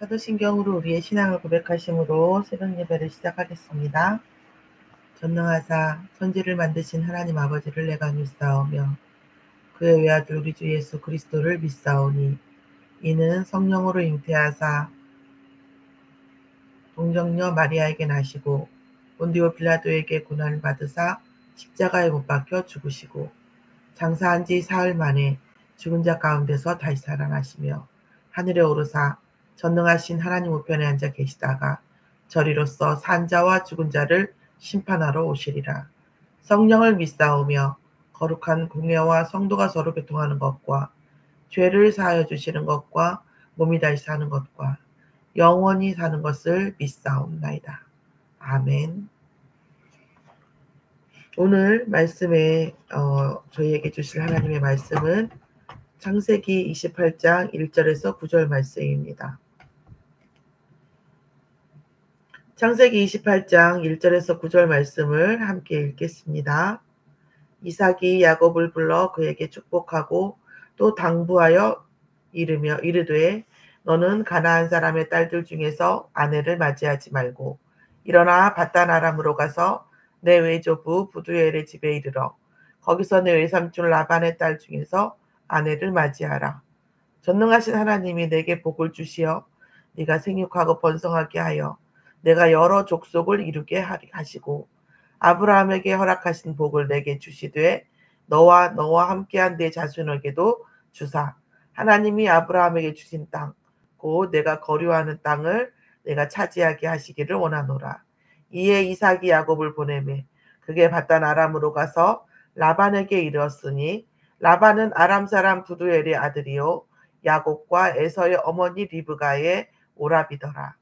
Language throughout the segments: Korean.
사도신경으로 우리의 신앙을 고백하심으로 새벽 예배를 시작하겠습니다. 전능하사 천지를 만드신 하나님 아버지를 내가 믿사오며 그의 외아들 우리 주 예수 그리스도를 믿사오니 이는 성령으로 잉태하사 동정녀 마리아에게 나시고 본디오 빌라도에게 고난을 받으사 십자가에 못 박혀 죽으시고 장사한 지 사흘 만에 죽은 자 가운데서 다시 살아나시며 하늘에 오르사 전능하신 하나님 우편에 앉아 계시다가 저리로서 산 자와 죽은 자를 심판하러 오시리라. 성령을 믿사오며 거룩한 공예와 성도가 서로 교통하는 것과 죄를 사하여 주시는 것과 몸이 다시 사는 것과 영원히 사는 것을 믿사옵나이다. 아멘. 오늘 말씀에 저희에게 주실 하나님의 말씀은 창세기 28장 1절에서 9절 말씀입니다. 창세기 28장 1절에서 9절 말씀을 함께 읽겠습니다. 이삭이 야곱을 불러 그에게 축복하고 또 당부하여 이르되 너는 가나안 사람의 딸들 중에서 아내를 맞이하지 말고 일어나 밧단 아람으로 가서 내 외조부 부두엘의 집에 이르러 거기서 내 외삼촌 라반의 딸 중에서 아내를 맞이하라. 전능하신 하나님이 내게 복을 주시어 네가 생육하고 번성하게 하여 내가 여러 족속을 이루게 하시고 아브라함에게 허락하신 복을 내게 주시되 너와 함께한 내 자손에게도 주사 하나님이 아브라함에게 주신 땅 곧 내가 거류하는 땅을 내가 차지하게 하시기를 원하노라. 이에 이삭이 야곱을 보내매 그게 밧단 아람으로 가서 라반에게 이르렀으니 라반은 아람 사람 부두엘의 아들이요 야곱과 에서의 어머니 리브가의 오라비더라.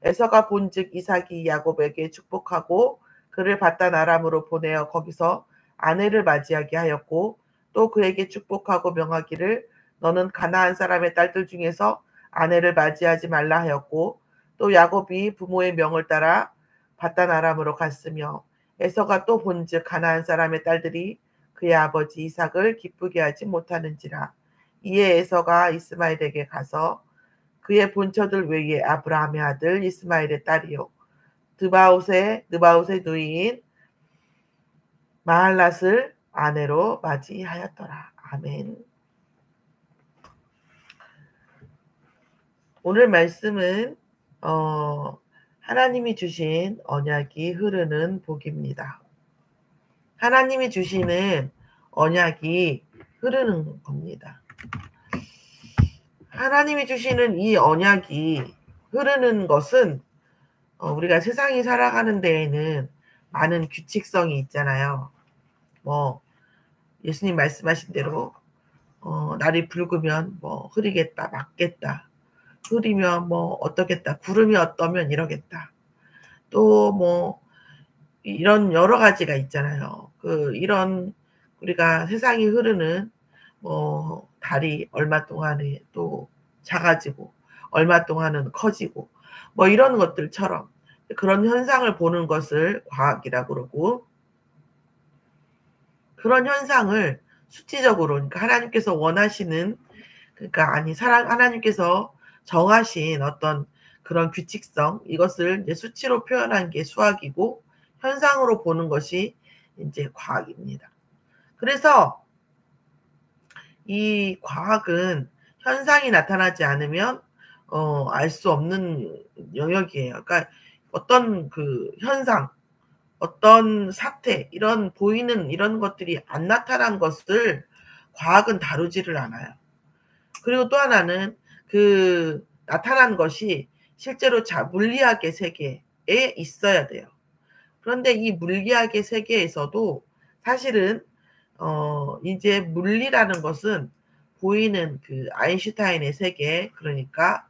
에서가 본즉 이삭이 야곱에게 축복하고 그를 밧단 아람으로 보내어 거기서 아내를 맞이하게 하였고 또 그에게 축복하고 명하기를 너는 가나안 사람의 딸들 중에서 아내를 맞이하지 말라 하였고 또 야곱이 부모의 명을 따라 밧단 아람으로 갔으며 에서가 또 본즉 가나안 사람의 딸들이 그의 아버지 이삭을 기쁘게 하지 못하는지라. 이에 에서가 이스마엘에게 가서 그의 본처들 외에 아브라함의 아들 이스마엘의 딸이요 느바웃의 누이인 마할랏을 아내로 맞이하였더라. 아멘. 오늘 말씀은 하나님이 주신 언약이 흐르는 복입니다. 하나님이 주시는 언약이 흐르는 겁니다. 하나님이 주시는 이 언약이 흐르는 것은 우리가 세상이 살아가는 데에는 많은 규칙성이 있잖아요. 예수님 말씀하신 대로 날이 붉으면 흐리겠다, 맑겠다. 흐리면 어떠겠다, 구름이 어떠면 이러겠다. 또 이런 여러 가지가 있잖아요. 이런 우리가 세상이 흐르는 달이 얼마 동안에 또 작아지고 얼마 동안은 커지고 이런 것들처럼 그런 현상을 보는 것을 과학이라고 그러고 그런 현상을 수치적으로 그러니까 하나님께서 원하시는 하나님께서 정하신 어떤 그런 규칙성 이것을 이제 수치로 표현한 게 수학이고 현상으로 보는 것이 이제 과학입니다. 그래서 이 과학은 현상이 나타나지 않으면 알 수 없는 영역이에요. 그러니까 어떤 현상, 어떤 사태, 이런 보이는 이런 것들이 안 나타난 것을 과학은 다루지를 않아요. 그리고 또 하나는 나타난 것이 실제로 물리학의 세계에 있어야 돼요. 그런데 이 물리학의 세계에서도 사실은 이제 물리라는 것은 보이는 아인슈타인의 세계, 그러니까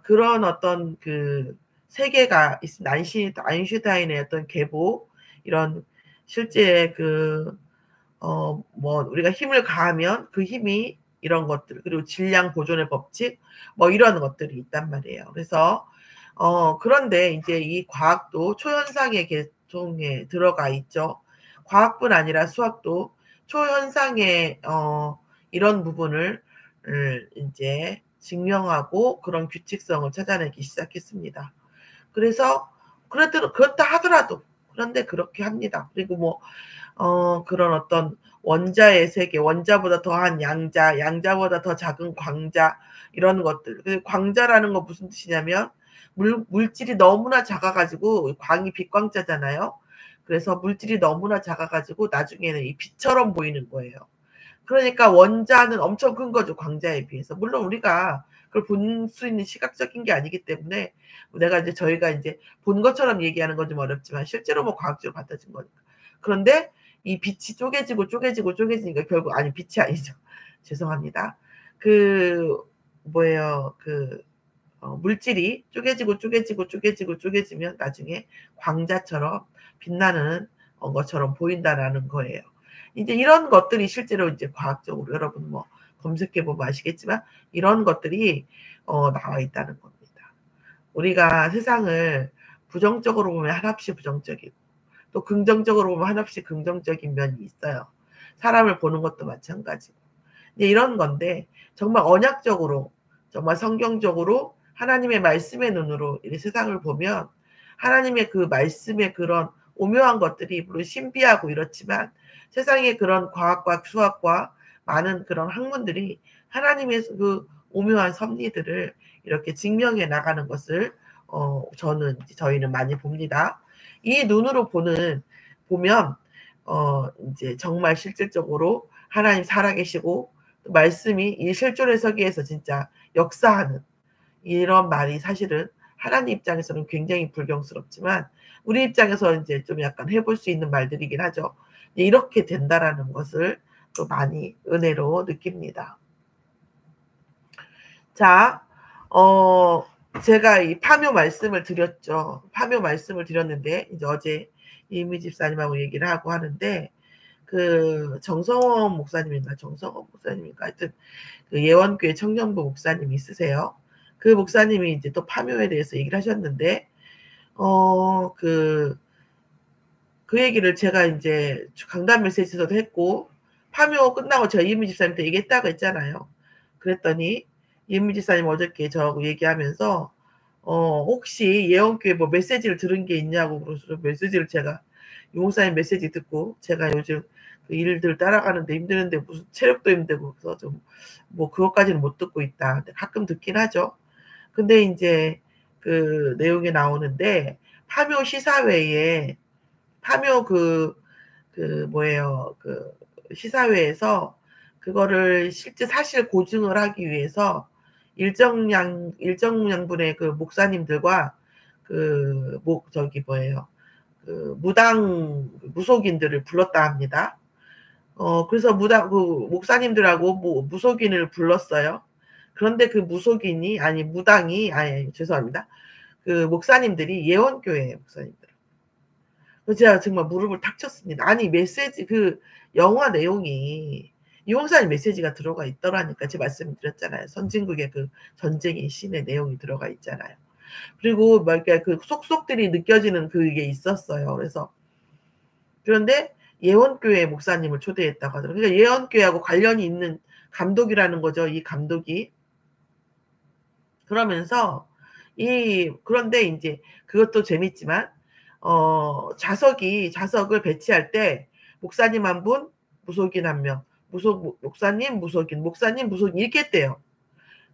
그런 어떤 세계가 있습니다. 아인슈타인의 어떤 계보, 이런 실제 우리가 힘을 가하면 그 힘이 이런 것들, 그리고 질량 보존의 법칙, 이런 것들이 있단 말이에요. 그래서 그런데 이제 이 과학도 초현상의 계통에 들어가 있죠. 과학뿐 아니라 수학도 초현상의 이런 부분을 이제 증명하고 그런 규칙성을 찾아내기 시작했습니다. 그래서 그렇다 하더라도 그런데 그렇게 합니다. 그리고 뭐 그런 어떤 원자의 세계, 원자보다 더한 양자, 양자보다 더 작은 광자 이런 것들. 그 광자라는 건 무슨 뜻이냐면 물질이 너무나 작아 가지고 광이 빛광자잖아요. 그래서 물질이 너무나 작아 가지고 나중에는 이 빛처럼 보이는 거예요. 그러니까 원자는 엄청 큰 거죠, 광자에 비해서. 물론 우리가 그걸 볼 수 있는 시각적인 게 아니기 때문에 저희가 이제 본 것처럼 얘기하는 건 좀 어렵지만 실제로 뭐 과학적으로 밝혀진 거니까. 그런데 이 빛이 쪼개지니까 결국 아니 빛이 아니죠. 죄송합니다. 그 뭐예요. 물질이 쪼개지면 나중에 광자처럼 빛나는 것처럼 보인다라는 거예요. 이제 이런 것들이 실제로 이제 과학적으로 여러분 뭐 검색해 보면 아시겠지만 이런 것들이 나와 있다는 겁니다. 우리가 세상을 부정적으로 보면 한없이 부정적이고 또 긍정적으로 보면 한없이 긍정적인 면이 있어요. 사람을 보는 것도 마찬가지고. 이제 이런 건데 정말 언약적으로 정말 성경적으로 하나님의 말씀의 눈으로 이 세상을 보면 하나님의 그 말씀의 그런 오묘한 것들이 물론 신비하고 이렇지만 세상의 그런 과학과 수학과 많은 그런 학문들이 하나님의 그 오묘한 섭리들을 이렇게 증명해 나가는 것을 저희는 많이 봅니다. 이 눈으로 보면 이제 정말 실질적으로 하나님 살아계시고 말씀이 이 실존의 서기에서 진짜 역사하는 이런 말이 사실은 하나님 입장에서는 굉장히 불경스럽지만 우리 입장에서 이제 좀 약간 해볼 수 있는 말들이긴 하죠. 이렇게 된다라는 것을 또 많이 은혜로 느낍니다. 자, 제가 이 파묘 말씀을 드렸죠. 파묘 말씀을 드렸는데 이제 어제 이미 집사님하고 얘기를 하고 하는데 정성원 목사님인가 하여튼 그 예원교회 청년부 목사님이 있으세요. 그 목사님이 이제 또 파묘에 대해서 얘기를 하셨는데 그 얘기를 제가 이제 강단 메시지에서도 했고 파묘 끝나고 제가 이은미 집사님한테 얘기했다고 했잖아요. 그랬더니 이은미 집사님 어저께 저하고 얘기하면서 혹시 예원교회 뭐 메시지를 들은 게 있냐고 그래서 메시지를 제가 이 목사님 메시지 듣고 제가 요즘 그 일들 따라가는데 힘드는데 무슨 체력도 힘들고 그래서 좀 뭐 그것까지는 못 듣고 있다. 가끔 듣긴 하죠. 근데 이제 그 내용이 나오는데 파묘 시사회에 파묘 시사회에서 그거를 실제 사실 고증을 하기 위해서 일정 양분의 그 목사님들과 무속인들을 불렀다 합니다. 그래서 목사님들하고 무속인을 불렀어요. 그런데 그 죄송합니다. 그 목사님들이 예원교회 목사님들. 제가 정말 무릎을 탁 쳤습니다. 아니 메시지 영화 내용이 이 목사님 메시지가 들어가 있더라니까. 제가 말씀드렸잖아요. 선진국의 그 전쟁의 신의 내용이 들어가 있잖아요. 그리고 막 이렇게 그 속속들이 느껴지는 그게 있었어요. 그런데 예원교회 목사님을 초대했다고 하더라고요. 그러니까 예원교회하고 관련이 있는 감독이라는 거죠. 이 감독이. 그러면서 그런데 이제 그것도 재밌지만 자석을 배치할 때 목사님 한 분, 무속인 한 명, 목사님, 무속인 이렇게 했대요.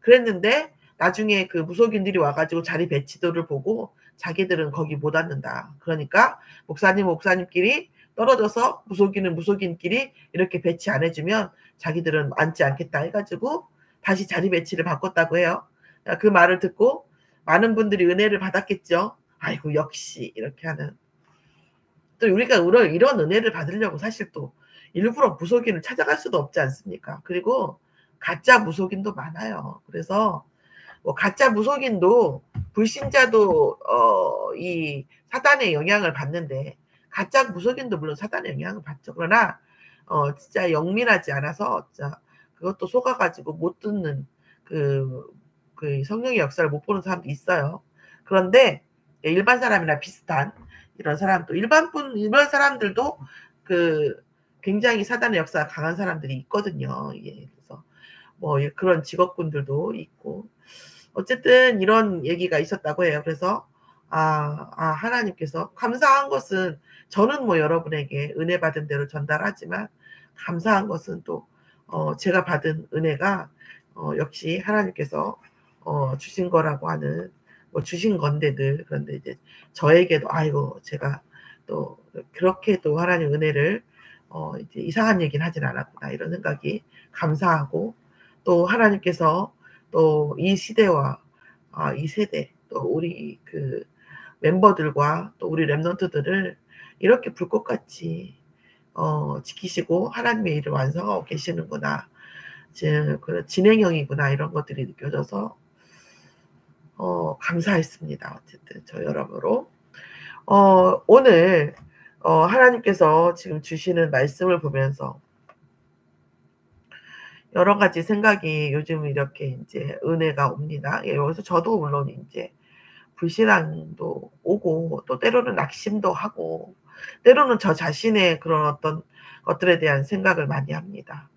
그랬는데 나중에 그 무속인들이 와가지고 자리 배치도를 보고 자기들은 거기 못 앉는다. 그러니까 목사님끼리 떨어져서 무속인끼리 이렇게 배치 안 해주면 자기들은 앉지 않겠다 해가지고 다시 자리 배치를 바꿨다고 해요. 그 말을 듣고 많은 분들이 은혜를 받았겠죠. 아이고 역시 이렇게 하는. 또 우리가 이런 은혜를 받으려고 사실 또 일부러 무속인을 찾아갈 수도 없지 않습니까? 그리고 가짜 무속인도 많아요. 그래서 뭐 가짜 무속인도 불신자도 이 사단의 영향을 받는데 가짜 무속인도 물론 사단의 영향을 받죠. 그러나 진짜 영민하지 않아서 진짜 그것도 속아가지고 못 듣는 그 성령의 역사를 못 보는 사람도 있어요. 그런데 일반 사람이나 비슷한 이런 사람도 일반 사람들도 굉장히 사단의 역사가 강한 사람들이 있거든요. 예, 그래서 뭐 그런 직업군들도 있고 어쨌든 이런 얘기가 있었다고 해요. 그래서 하나님께서 감사한 것은 저는 뭐 여러분에게 은혜 받은 대로 전달하지만 감사한 것은 또 제가 받은 은혜가 역시 하나님께서 주신 거라고 하는 뭐 주신 건데 늘 그런데 이제 저에게도 아이고 제가 또 그렇게 또 하나님 은혜를 이제 이상한 얘기는 하진 않았구나 이런 생각이 감사하고 또 하나님께서 또 이 시대와 이 세대 또 우리 그 멤버들과 또 우리 랩런트들을 이렇게 불꽃같이 지키시고 하나님의 일을 완성하고 계시는구나. 지금 그런 진행형이구나 이런 것들이 느껴져서 감사했습니다. 어쨌든 저 여러모로 오늘 하나님께서 지금 주시는 말씀을 보면서 여러 가지 생각이 요즘 이렇게 인제 은혜가 옵니다. 예 여기서 저도 물론 인제 불신앙도 오고 또 때로는 낙심도 하고 때로는 저 자신의 그런 어떤 것들에 대한 생각을 많이 합니다.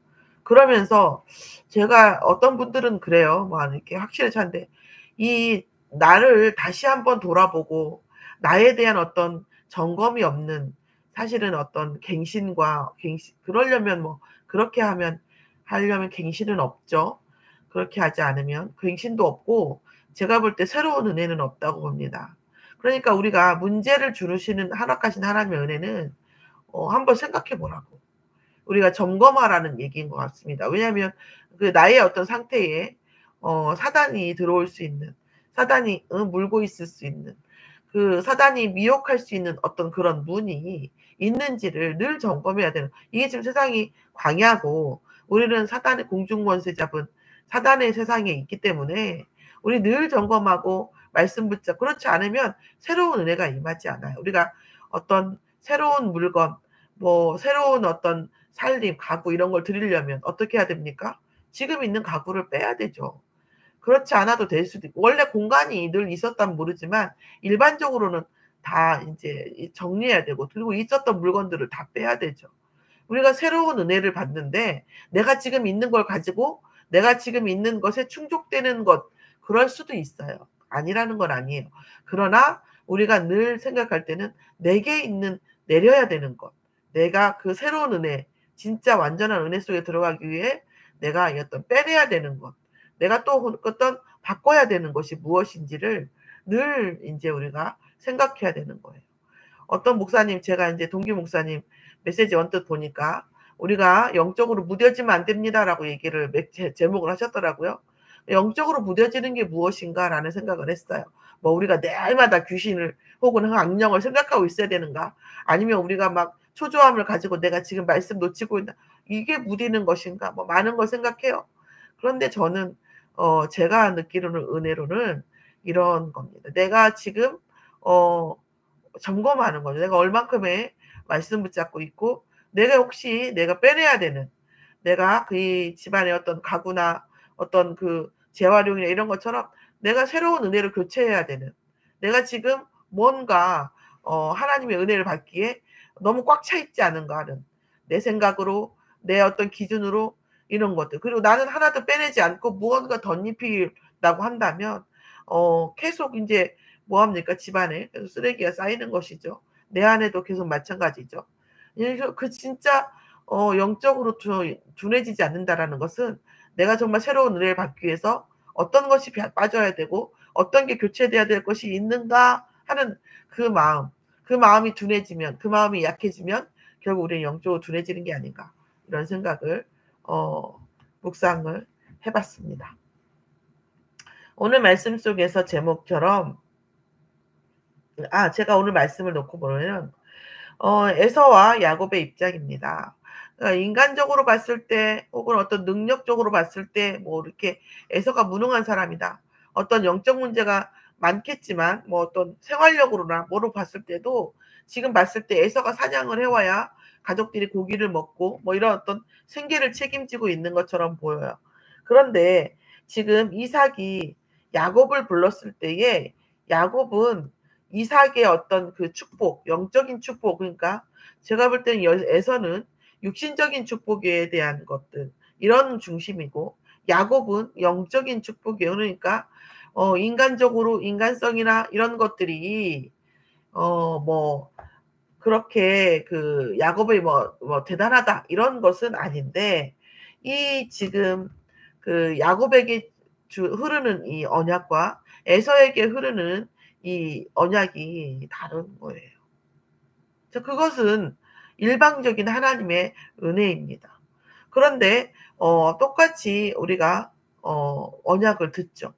그러면서 제가 어떤 분들은 그래요. 막 이렇게 확신에 차는데 이 나를 다시 한번 돌아보고 나에 대한 어떤 점검이 없는 사실은 어떤 갱신 그러려면 뭐 그렇게 하려면 갱신은 없죠. 그렇게 하지 않으면 갱신도 없고 제가 볼 때 새로운 은혜는 없다고 봅니다. 그러니까 우리가 문제를 주르시는 허락하신 하나님의 은혜는 한번 생각해 보라고. 우리가 점검하라는 얘기인 것 같습니다. 왜냐하면 그 나의 어떤 상태에 사단이 들어올 수 있는 사단이 물고 있을 수 있는 그 사단이 미혹할 수 있는 어떤 그런 문이 있는지를 늘 점검해야 되는 이게 지금 세상이 광야고 우리는 사단의 공중권세 잡은 사단의 세상에 있기 때문에 우리 늘 점검하고 말씀 붙잡고 그렇지 않으면 새로운 은혜가 임하지 않아요. 우리가 어떤 새로운 물건 뭐 새로운 어떤 살림, 가구 이런 걸 드리려면 어떻게 해야 됩니까? 지금 있는 가구를 빼야 되죠. 그렇지 않아도 될 수도 있고 원래 공간이 늘 있었다면 모르지만 일반적으로는 다 인제 정리해야 되고 그리고 있었던 물건들을 다 빼야 되죠. 우리가 새로운 은혜를 받는데 내가 지금 있는 걸 가지고 내가 지금 있는 것에 충족되는 것 그럴 수도 있어요. 아니라는 건 아니에요. 그러나 우리가 늘 생각할 때는 내게 있는 내려야 되는 것, 내가 그 새로운 은혜 진짜 완전한 은혜 속에 들어가기 위해 내가 이 어떤 빼내야 되는 것, 내가 또 어떤 바꿔야 되는 것이 무엇인지를 늘 인제 우리가 생각해야 되는 거예요. 어떤 목사님 제가 인제 동기 목사님 메시지 언뜻 보니까 "우리가 영적으로 무뎌지면 안 됩니다."라고 얘기를 제목을 하셨더라고요. '영적으로 무뎌지는 게 무엇인가.'라는 생각을 했어요. 뭐 우리가 매일마다 귀신을 혹은 악령을 생각하고 있어야 되는가? 아니면 우리가 막 초조함을 가지고 '내가 지금 말씀 놓치고 있나? 이게 무디는 것인가?' 뭐 많은 걸 생각해요. 그런데 저는 제가 느끼는 은혜로는 이런 겁니다. 내가 지금 어 점검하는 거죠. 내가 얼만큼의 말씀 붙잡고 있고 내가 혹시 내가 빼내야 되는 내가 그 집안의 어떤 가구나 어떤 그 재활용이나 이런 것처럼 내가 새로운 은혜를 교체해야 되는 내가 지금 뭔가 하나님의 은혜를 받기에 너무 꽉 차 있지 않은가 하는 내 생각으로 내 어떤 기준으로 이런 것들. 그리고 나는 하나도 빼내지 않고 무언가 덧입히려고 한다면 계속 인제 뭐 합니까? 집안에 계속 쓰레기가 쌓이는 것이죠. 내 안에도 계속 마찬가지죠. 그래서 그 진짜 영적으로 둔해지지 않는다라는 것은 내가 정말 새로운 은혜를 받기 위해서 어떤 것이 빠져야 되고 어떤 게 교체돼야 될 것이 있는가 하는 그 마음. 그 마음이 둔해지면 그 마음이 약해지면 결국 우리는 영적으로 둔해지는 게 아닌가 이런 생각을 어 묵상을 해 봤습니다. 오늘 말씀 속에서 제목처럼 제가 오늘 말씀을 놓고 보면은 에서와 야곱의 입장입니다. 그러니까 인간적으로 봤을 때 혹은 어떤 능력적으로 봤을 때 뭐 이렇게 에서가 무능한 사람이다. 어떤 영적 문제가 많겠지만 뭐 어떤 생활력으로나 뭐로 봤을 때도 지금 봤을 때 에서가 사냥을 해 와야 가족들이 고기를 먹고 뭐 이런 어떤 생계를 책임지고 있는 것처럼 보여요. 그런데 지금 이삭이 야곱을 불렀을 때에 야곱은 이삭의 어떤 그 축복, 영적인 축복 그러니까 제가 볼 때는 에서는 육신적인 축복에 대한 것들 이런 중심이고 야곱은 영적인 축복이에요. 그러니까 인간적으로 인간성이나 이런 것들이 뭐 그렇게 그 야곱이 뭐 대단하다 이런 것은 아닌데, 이 지금 그 야곱에게 흐르는 이 언약과 에서에게 흐르는 이 언약이 다른 거예요. 그것은 일방적인 하나님의 은혜입니다. 그런데 똑같이 우리가 언약을 듣죠.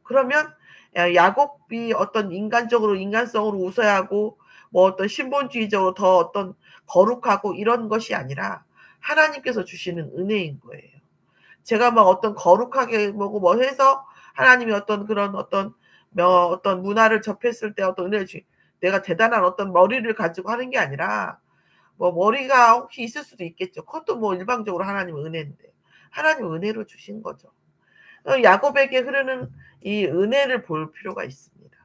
그러면 야곱이 어떤 인간적으로 인간성으로 웃어야 하고 뭐 어떤 신본주의적으로 더 어떤 거룩하고 이런 것이 아니라 하나님께서 주시는 은혜인 거예요. 제가 막 어떤 거룩하게 뭐 해서 하나님이 어떤 그런 어떤 문화를 접했을 때 어떤 은혜를 내가 대단한 어떤 머리를 가지고 하는 게 아니라, 뭐 머리가 혹시 있을 수도 있겠죠. 그것도 뭐 일방적으로 하나님의 은혜인데 하나님의 은혜로 주신 거죠. 야곱에게 흐르는 이 은혜를 볼 필요가 있습니다.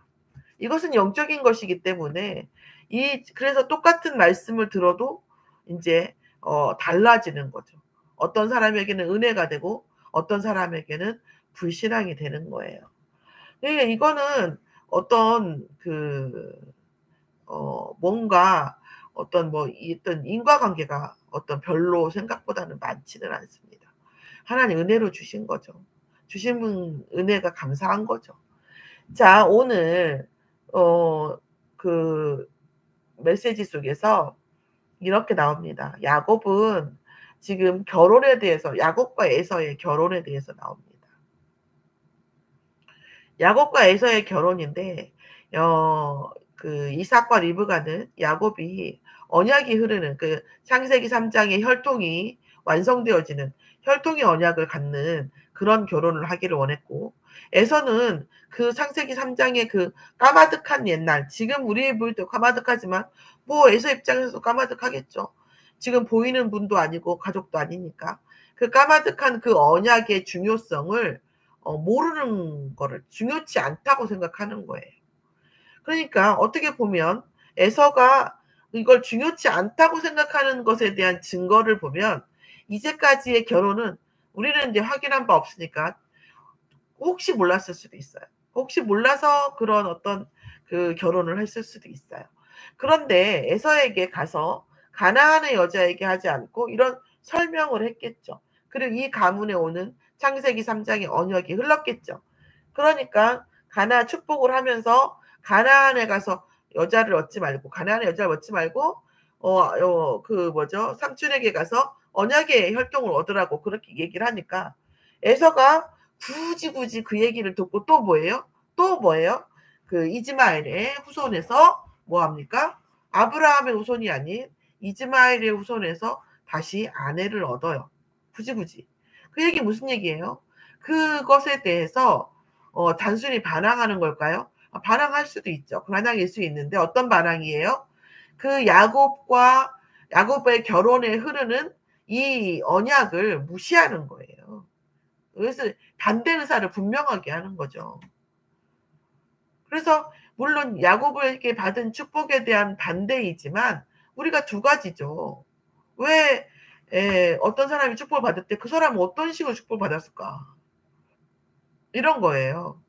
이것은 영적인 것이기 때문에 그래서 똑같은 말씀을 들어도 인제 달라지는 거죠. 어떤 사람에게는 은혜가 되고 어떤 사람에게는 불신앙이 되는 거예요. 예, 이거는 어떤 뭔가 어떤 어떤 인과관계가 어떤 별로 생각보다는 많지는 않습니다. 하나님 은혜로 주신 거죠. 주신 분 은혜가 감사한 거죠. 자, 오늘 그 메시지 속에서 이렇게 나옵니다. 야곱은 지금 결혼에 대해서, 야곱과 에서의 결혼에 대해서 나옵니다. 야곱과 에서의 결혼인데 그 이삭과 리브가는 야곱이 언약이 흐르는 그 창세기 3 장의 혈통이 완성되어지는 혈통의 언약을 갖는 그런 결혼을 하기를 원했고, 에서는 그 창세기 3 장의 그 까마득한 옛날, 지금 우리에 보일 때 까마득하지만 뭐 에서 입장에서도 까마득하겠죠. 지금 보이는 분도 아니고 가족도 아니니까. 그 까마득한 그 언약의 중요성을 모르는 거를 중요치 않다고 생각하는 거예요. 그러니까 어떻게 보면 에서가 이걸 중요치 않다고 생각하는 것에 대한 증거를 보면, 이제까지의 결혼은 우리는 이제 확인한 바 없으니까 혹시 몰랐을 수도 있어요. 혹시 몰라서 그런 어떤 그 결혼을 했을 수도 있어요. 그런데 에서에게 가서 가나안의 여자에게 하지 않고 이런 설명을 했겠죠. 그리고 이 가문에 오는 창세기 3 장의 언약이 흘렀겠죠. 그러니까 축복을 하면서 가나안에 가서 여자를 얻지 말고, 가나안의 여자를 얻지 말고 삼촌에게 가서 언약의 혈통을 얻으라고 그렇게 얘기를 하니까, 에서가 굳이 그 얘기를 듣고 또 뭐예요? 그 이즈마엘의 후손에서 뭐 합니까? 아브라함의 후손이 아닌 이즈마엘의 후손에서 다시 아내를 얻어요. 굳이. 그 얘기 무슨 얘기예요? 그것에 대해서 단순히 반항하는 걸까요? 반항할 수도 있죠. 반항일 수 있는데 어떤 반항이에요? 그 야곱의 결혼에 흐르는 이 언약을 무시하는 거예요. 그래서 반대 의사를 분명하게 하는 거죠. 그래서 물론 야곱에게 받은 축복에 대한 반대이지만 우리가 두 가지죠. 왜 어떤 사람이 축복을 받을 때 그 사람은 어떤 식으로 축복을 받았을까? 이런 거예요.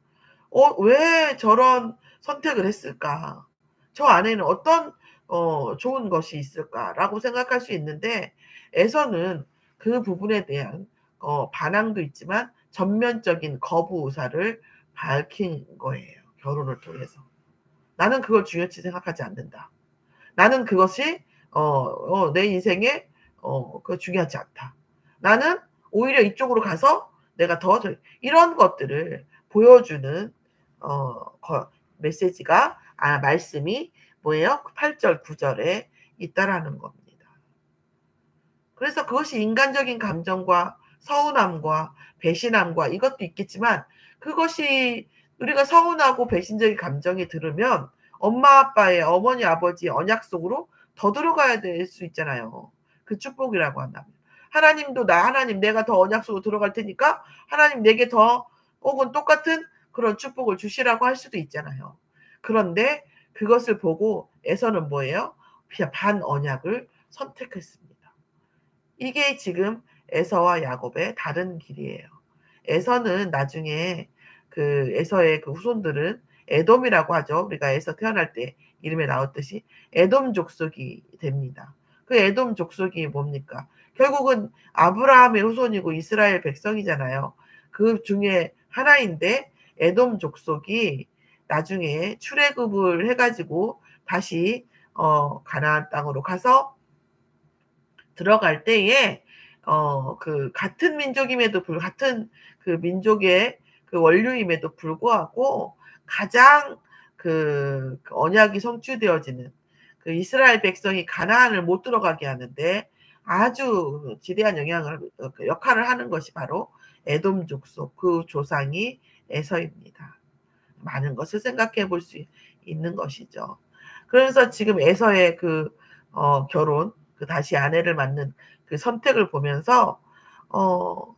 왜 저런 선택을 했을까? 저 안에는 어떤 좋은 것이 있을까라고 생각할 수 있는데, 에서는 그 부분에 대한 반항도 있지만 전면적인 거부 의사를 밝힌 거예요, 결혼을 통해서. 나는 그걸 중요치 생각하지 않는다. 나는 그것이 내 인생에 중요하지 않다. 나는 오히려 이쪽으로 가서 내가 더 이런 것들을 보여주는 메시지가 말씀이 뭐예요? 8절 9절에 있다라는 겁니다. 그래서 그것이 인간적인 감정과 서운함과 배신함과 이것도 있겠지만, 그것이 우리가 서운하고 배신적인 감정이 들으면 엄마 아빠의, 어머니 아버지의 언약 속으로 더 들어가야 될 수 있잖아요. 그 축복이라고 한다면. 하나님도 하나님 내가 더 언약 속으로 들어갈 테니까 하나님 내게 더 혹은 똑같은 그런 축복을 주시라고 할 수도 있잖아요. 그런데 그것을 보고 에서는 뭐예요? 그냥 반언약을 선택했습니다. 이게 지금 에서와 야곱의 다른 길이에요. 에서는 나중에 그 에서의 그 후손들은 에돔이라고 하죠. 우리가 에서 태어날 때 이름에 나왔듯이 에돔 족속이 됩니다. 그 에돔 족속이 뭡니까? 결국은 아브라함의 후손이고 이스라엘 백성이잖아요. 그 중에 하나인데 에돔 족속이 나중에 출애굽을 해가지고 다시 가나안 땅으로 가서 들어갈 때에 그 같은 민족임에도 같은 그 민족의 그 원류임에도 불구하고 가장 그 언약이 성취되어지는 그 이스라엘 백성이 가나안을 못 들어가게 하는데 아주 지대한 역할을 하는 것이 바로 에돔 족속 그 조상이 에서입니다. 많은 것을 생각해 볼 수 있는 것이죠. 그래서 지금 에서의 그 결혼, 그 다시 아내를 만난 그 선택을 보면서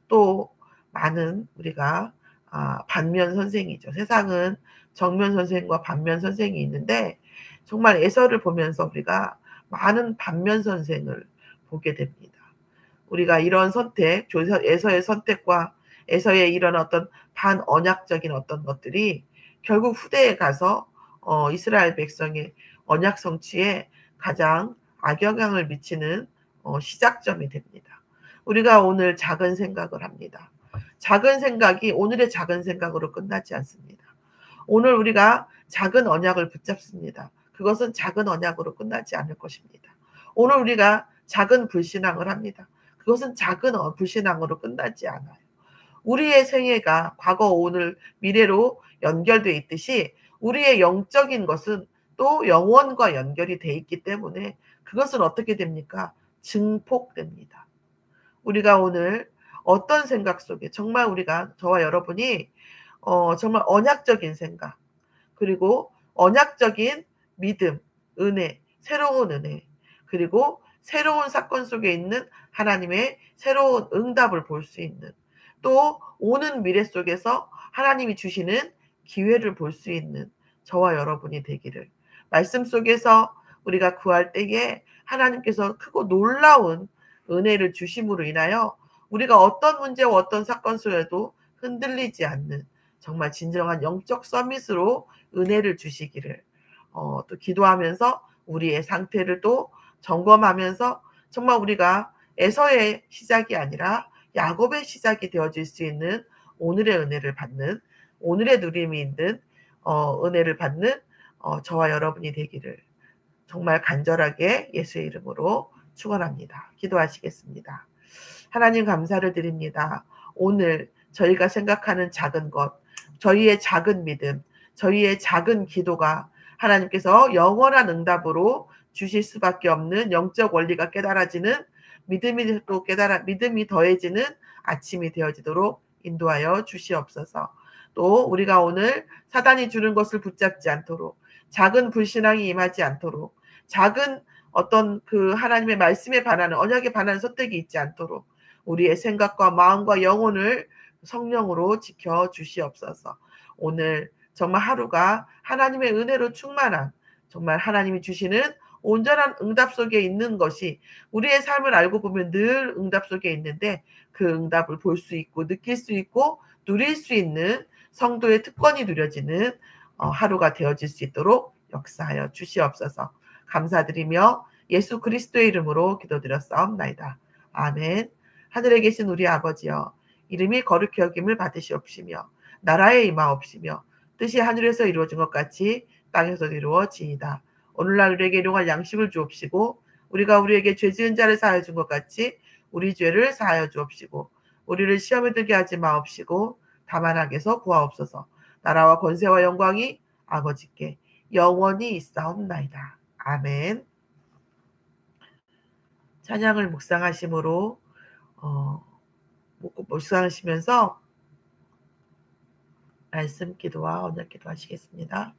또 많은 우리가 반면 선생이죠. 세상은 정면 선생과 반면 선생이 있는데 정말 에서를 보면서 우리가 많은 반면 선생을 보게 됩니다. 우리가 이런 선택, 에서의 선택과 에서의 이런 어떤 반언약적인 어떤 것들이 결국 후대에 가서 이스라엘 백성의 언약 성취에 가장 악영향을 미치는 시작점이 됩니다. 우리가 오늘 작은 생각을 합니다. 작은 생각이 오늘의 작은 생각으로 끝나지 않습니다. 오늘 우리가 작은 언약을 붙잡습니다. 그것은 작은 언약으로 끝나지 않을 것입니다. 오늘 우리가 작은 불신앙을 합니다. 그것은 작은 불신앙으로 끝나지 않아요. 우리의 생애가 과거, 오늘, 미래로 연결되어 있듯이 우리의 영적인 것은 또 영원과 연결이 되어 있기 때문에 그것은 어떻게 됩니까? 증폭됩니다. 우리가 오늘 어떤 생각 속에 정말 우리가 저와 여러분이 정말 언약적인 생각 그리고 언약적인 믿음, 은혜, 새로운 은혜 그리고 새로운 사건 속에 있는 하나님의 새로운 응답을 볼 수 있는 또 오는 미래 속에서 하나님이 주시는 기회를 볼 수 있는 저와 여러분이 되기를 말씀 속에서 우리가 구할 때에 하나님께서 크고 놀라운 은혜를 주심으로 인하여 우리가 어떤 문제와 어떤 사건 속에도 흔들리지 않는 정말 진정한 영적 서밋으로 은혜를 주시기를 또 기도하면서 우리의 상태를 또 점검하면서 정말 우리가 에서의 시작이 아니라 야곱의 시작이 되어질 수 있는 오늘의 은혜를 받는 오늘의 누림이 있는 은혜를 받는 저와 여러분이 되기를 정말 간절하게 예수의 이름으로 축원합니다. 기도하시겠습니다. 하나님 감사를 드립니다. 오늘 저희가 생각하는 작은 것, 저희의 작은 믿음, 저희의 작은 기도가 하나님께서 영원한 응답으로 주실 수밖에 없는 영적 원리가 깨달아지는 믿음이 더해지는 아침이 되어지도록 인도하여 주시옵소서. 또 우리가 오늘 사단이 주는 것을 붙잡지 않도록 작은 불신앙이 임하지 않도록 작은 어떤 그 하나님의 말씀에 반하는 언약에 반하는 선택이 있지 않도록 우리의 생각과 마음과 영혼을 성령으로 지켜 주시옵소서. 오늘 정말 하루가 하나님의 은혜로 충만한 정말 하나님이 주시는 온전한 응답 속에 있는 것이 우리의 삶을 알고 보면 늘 응답 속에 있는데 그 응답을 볼 수 있고 느낄 수 있고 누릴 수 있는 성도의 특권이 누려지는 하루가 되어질 수 있도록 역사하여 주시옵소서. 감사드리며 예수 그리스도의 이름으로 기도드렸사옵나이다. 아멘. 하늘에 계신 우리 아버지여 이름이 거룩히 여김을 받으시옵시며 나라에 임하옵시며 뜻이 하늘에서 이루어진 것 같이 땅에서도 이루어지이다. 오늘날 우리에게 일용할 양식을 주옵시고 우리가 우리에게 죄 지은 자를 사하여 준 것 같이 우리 죄를 사하여 주옵시고 우리를 시험에 들게 하지 마옵시고 다만 악에서 구하옵소서. 나라와 권세와 영광이 아버지께 영원히 있사옵나이다. 아멘. 찬양을 묵상하심으로 묵상하시면서 말씀 기도와 언약 기도 하시겠습니다.